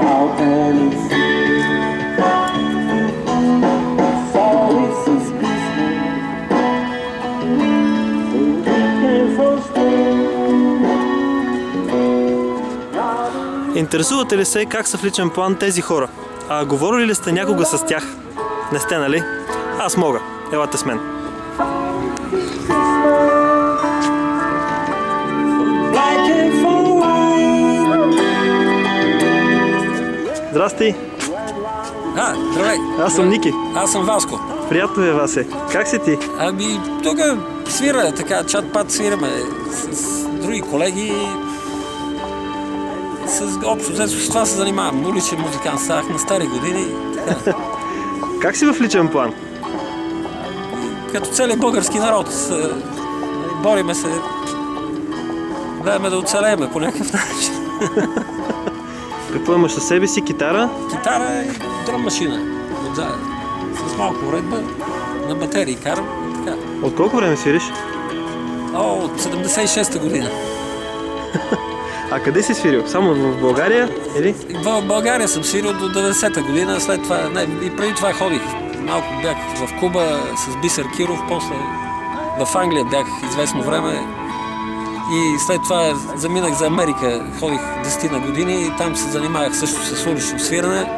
out and it's fall is Christmas. Интересувате ли се как са в личен план тези хора? А говорили ли сте някога с тях? Не сте, нали? Аз мога. Елате с мен. Здрасти! Здравей! Аз съм Ники. Аз съм Васко. Приятно е, Васе. Как си ти? Тук свира, така, чат-пат свираме с други колеги. Общо взето с това се занимавам. Уличен музикант ставах на стари години. Така. Как си в личен план? Като целият български народ. Бориме се. Гледаме да оцелеме по някакъв начин. Какво имаш със себе си? Китара? Китара и дръм машина. С малко уредба. На батерии карам. Така. От колко време свириш? От 76-та година. А къде си свирил? Само в България? Или? В България съм свирил до 90-та година, след това, и преди това ходих. Малко бях в Куба с Бисер Киров, после в Англия бях известно време и след това заминах за Америка, ходих 10 на години и там се занимавах също с улично свирене.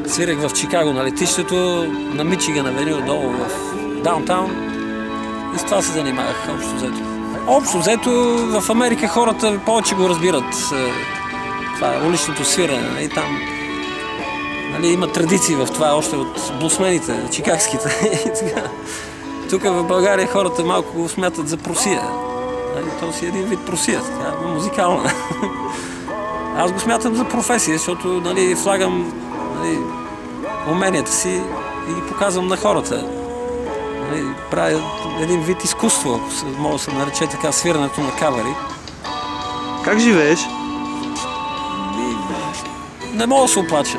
Свирах в Чикаго на летището, на Мичиган авеню, долу в даунтаун и с това се занимавах общо взето. Общо взето в Америка хората повече го разбират. Това е уличното свирене. И там има традиции в това, още от блусмените, чикагските. Тук в България хората малко го смятат за просия. То си един вид просия, така, музикална. Аз го смятам за професия, защото влагам уменията си и ги показвам на хората. Правя един вид изкуство, ако може да се нарече така, свирането на кавери. Как живееш? Не мога да се оплача.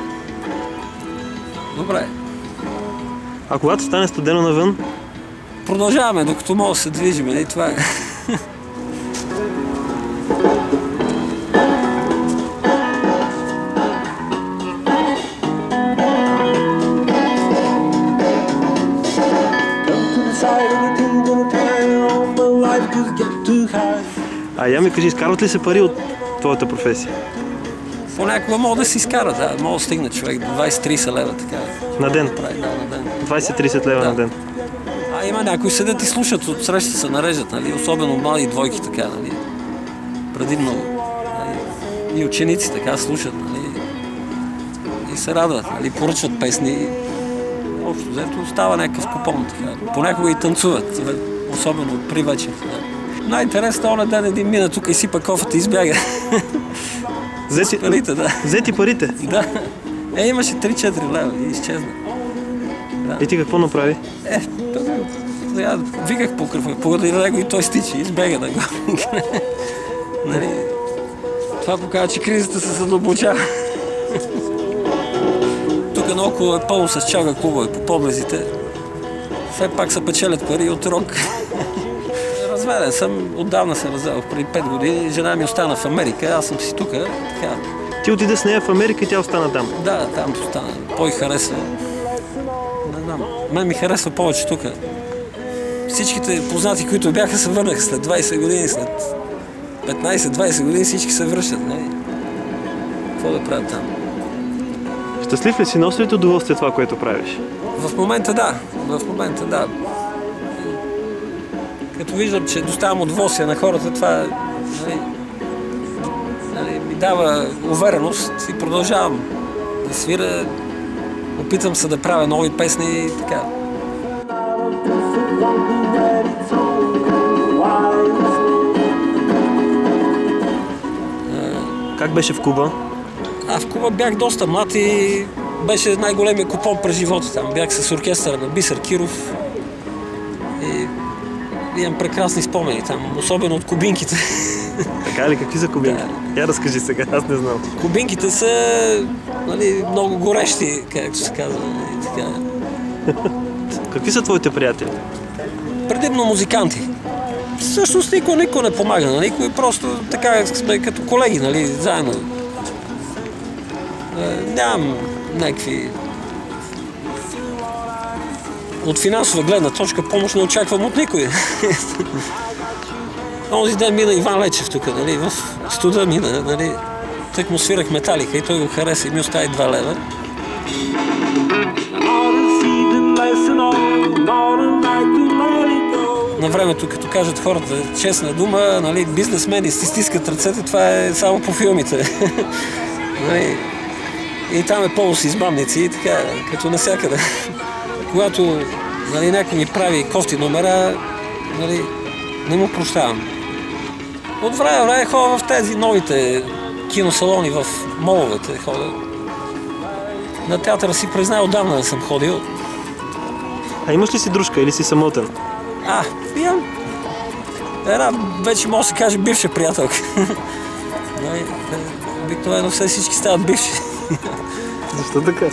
Добре. А когато стане студено навън? Продължаваме, докато мога да се движим. И това е. А я ми кажи, изкарват ли се пари от твоята професия? Понякога мога да си изкара, да. Мога да стигне човек до 20-30 лева, така. На ден? Да, на ден. 20-30 лева на ден. Има някои седят и слушат, отсреща се нареждат, особено млади двойки, така, предимно. И ученици така слушат, и се радват, поръчват песни. Общо взето става някакъв купон, така. Понякога и танцуват, особено при вечер. Най-интересно, оня ден един мина тук и сипа кофата и избяга. Взети парите? Да. Имаше 3-4 лева и изчезна. Да. И ти какво направи? Виках покрай него и той стичи, избега да го. Това показва, че кризата се задълбочава. Тук наоколо е пълно с чага клубове по подлезите. Все пак се печелят пари от рок. Разведен съм, отдавна се разведох, преди 5 години. Жена ми остана в Америка, аз съм си тук. Ти отиде с нея в Америка и тя остана там? Да, там остана. Той харесва. Не знам, мен ми харесва повече тук. Всичките познати, които бяха, се върнаха след 20 години, след 15-20 години всички се връщат. Какво да правят там? Щастлив ли си? Носи ли удоволствие това, което правиш? В момента да. Като виждам, че доставям удоволствие на хората, това ми дава увереност и продължавам да свира. Опитвам се да правя нови песни и така. Как беше в Куба? В Куба бях доста млад и беше най-големия купон през живота там. Бях с оркестъра на Бисер Киров и имам прекрасни спомени там, особено от кубинките. Така ли? Какви са кубинки? Я разкажи сега, аз не знам. Кубинките са много горещи, както се казва. Така. Какви са твоите приятели? Предимно музиканти. Всъщност никой не помага на никой, просто така сме като колеги, заедно. Нямам някакви... От финансова гледна точка помощ не очаквам от никой. Онзи ден мина Иван Лечев тук, нали, в студа мина, нали, тък му свирах Металика и той го хареса и ми остави 2 лева. На времето, като кажат хората честна дума, нали, бизнесмени си стискат ръцете, това е само по филмите. Нали, и там е пълно с измамници и така, като навсякъде. Когато, нали, някой ми прави кофти номера, нали, не му прощавам. От време време ходя в тези новите киносалони, в моловете ходя. На театъра си признай, отдавна не съм ходил. А имаш ли си дружка или си самотен? Имам една, вече може да се каже, бивша приятелка. Обикновено всички стават бивши. Защо така?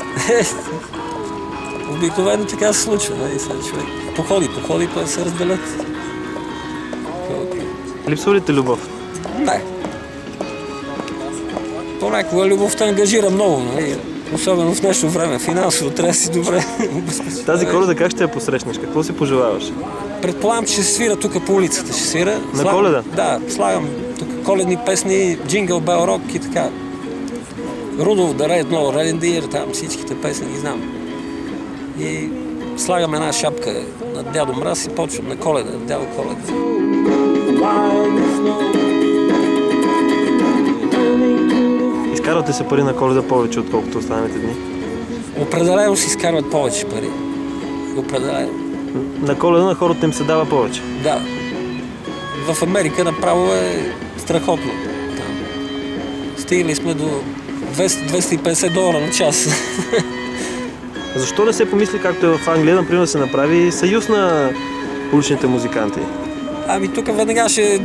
Обикновено така се случва. Човек походи, па се разделят. Липсва ли те любов? Не. Понякога любовта ангажира много, нали? Особено в днешно време. Финансово трябва да си добре. Тази Коледа как ще я посрещнеш? Какво си пожелаваш? Предполагам, че ще свира тук по улицата. Ще свира. На Коледа? Да, слагам тук коледни песни, Джингъл Бел Рок и така. Рудолф да Ред Ноу Рендиер, там всичките песни ги знам. И слагам една шапка на Дядо Мраз и почвам на Коледа, Дядо Коледа. Изкарвате се пари на Коледа повече, отколкото останалите дни? Определено си изкарват повече пари. Определено. На Коледа на хората им се дава повече? Да. В Америка направо е страхотно. Там. Стигали сме до $250 на час. Защо не се помисли, както е в Англия, например, да се направи съюз на уличните музиканти? Тук веднага ще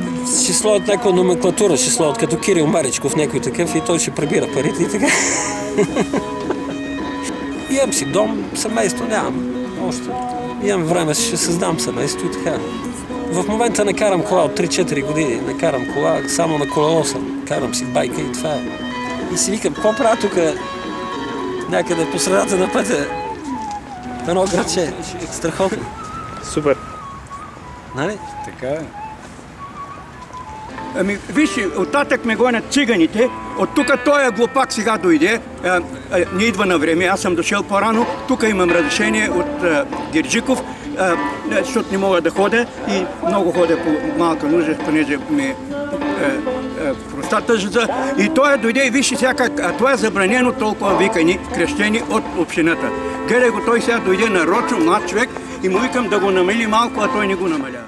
сложат някаква номенклатура, ще сложат като Кирил Маричков, някой такъв и той ще прибира парите и така. Имам си дом, семейство нямам. Още. Имам време, ще създам семейство и така. В момента не карам кола от 3-4 години. Не карам кола, само на колело съм. Карам си байка и това е. И си викам, какво правя тук някъде по средата на пътя? Едно градче. Страхотно. Супер. Нали? Така е. Виж, оттатък ме гонят циганите. От тук този глупак сега дойде. Не идва на време. Аз съм дошъл по-рано. Тук имам разрешение от Герджиков, защото не мога да ходя и много ходя по малка нужда, понеже ми простата жъза. И той дойде и виж сега как, това е забранено толкова викани, крещени от общината. Гледай го, той сега дойде на Рочо, млад човек, и му викам да го намали малко, а той не го намалява.